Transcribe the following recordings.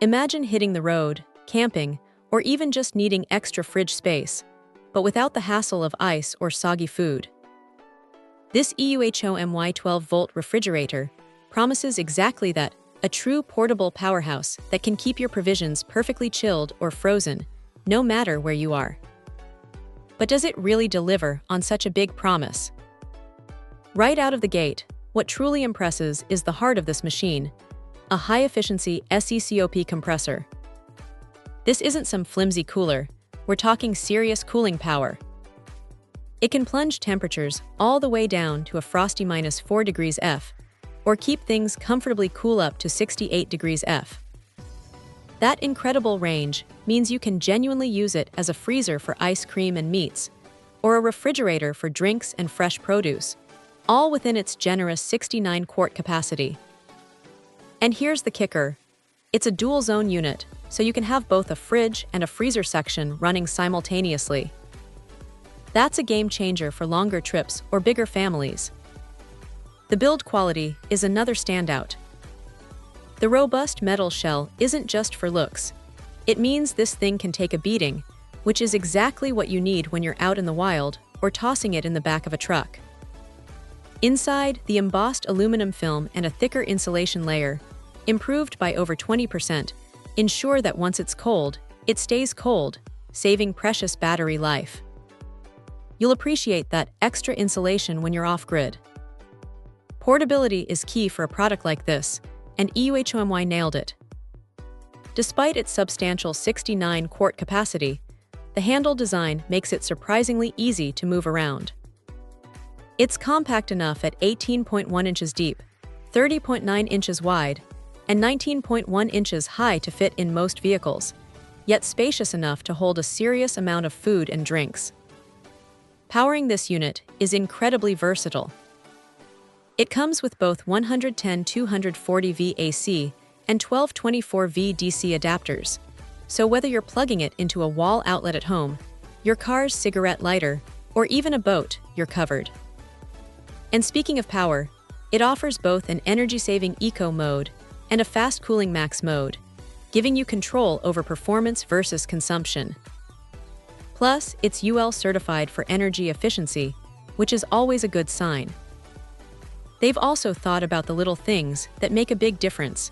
Imagine hitting the road, camping, or even just needing extra fridge space, but without the hassle of ice or soggy food. This EUHOMY 12-volt refrigerator promises exactly that, a true portable powerhouse that can keep your provisions perfectly chilled or frozen, no matter where you are. But does it really deliver on such a big promise? Right out of the gate, what truly impresses is the heart of this machine, a high-efficiency SECOP compressor. This isn't some flimsy cooler, we're talking serious cooling power. It can plunge temperatures all the way down to a frosty -4 degrees F, or keep things comfortably cool up to 68 degrees F. That incredible range means you can genuinely use it as a freezer for ice cream and meats, or a refrigerator for drinks and fresh produce, all within its generous 69-quart capacity. And here's the kicker. It's a dual-zone unit, so you can have both a fridge and a freezer section running simultaneously. That's a game-changer for longer trips or bigger families. The build quality is another standout. The robust metal shell isn't just for looks. It means this thing can take a beating, which is exactly what you need when you're out in the wild or tossing it in the back of a truck. Inside, the embossed aluminum film and a thicker insulation layer, improved by over 20%, ensure that once it's cold, it stays cold, saving precious battery life. You'll appreciate that extra insulation when you're off-grid. Portability is key for a product like this, and EUHOMY nailed it. Despite its substantial 69-quart capacity, the handle design makes it surprisingly easy to move around. It's compact enough at 18.1 inches deep, 30.9 inches wide, and 19.1 inches high to fit in most vehicles, yet spacious enough to hold a serious amount of food and drinks. Powering this unit is incredibly versatile. It comes with both 110-240V AC and 1224V DC adapters, so whether you're plugging it into a wall outlet at home, your car's cigarette lighter, or even a boat, you're covered. And speaking of power, it offers both an energy-saving Eco mode and a fast-cooling Max mode, giving you control over performance versus consumption. Plus, it's UL certified for energy efficiency, which is always a good sign. They've also thought about the little things that make a big difference.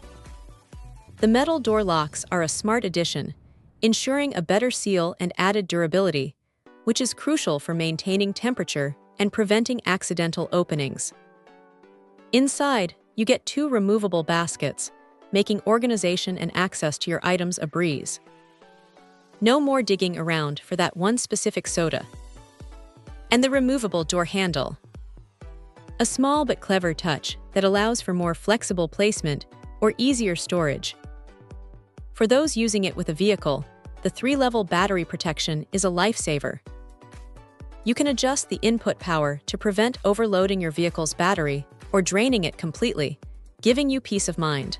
The metal door locks are a smart addition, ensuring a better seal and added durability, which is crucial for maintaining temperature and preventing accidental openings. Inside, you get 2 removable baskets, making organization and access to your items a breeze. No more digging around for that one specific soda. And the removable door handle. A small but clever touch that allows for more flexible placement or easier storage. For those using it with a vehicle, the 3-level battery protection is a lifesaver. You can adjust the input power to prevent overloading your vehicle's battery or draining it completely, giving you peace of mind.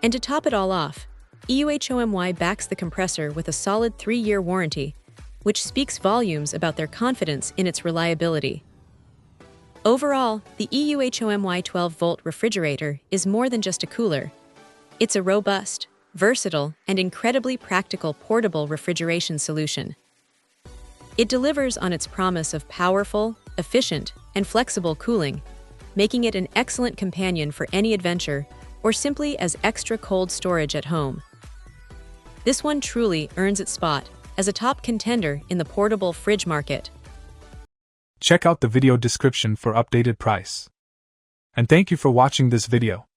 And to top it all off, EUHOMY backs the compressor with a solid 3-year warranty, which speaks volumes about their confidence in its reliability. Overall, the EUHOMY 12-volt refrigerator is more than just a cooler. It's a robust, versatile, and incredibly practical portable refrigeration solution. It delivers on its promise of powerful, efficient, and flexible cooling, making it an excellent companion for any adventure or simply as extra cold storage at home. This one truly earns its spot as a top contender in the portable fridge market. Check out the video description for updated price. And thank you for watching this video.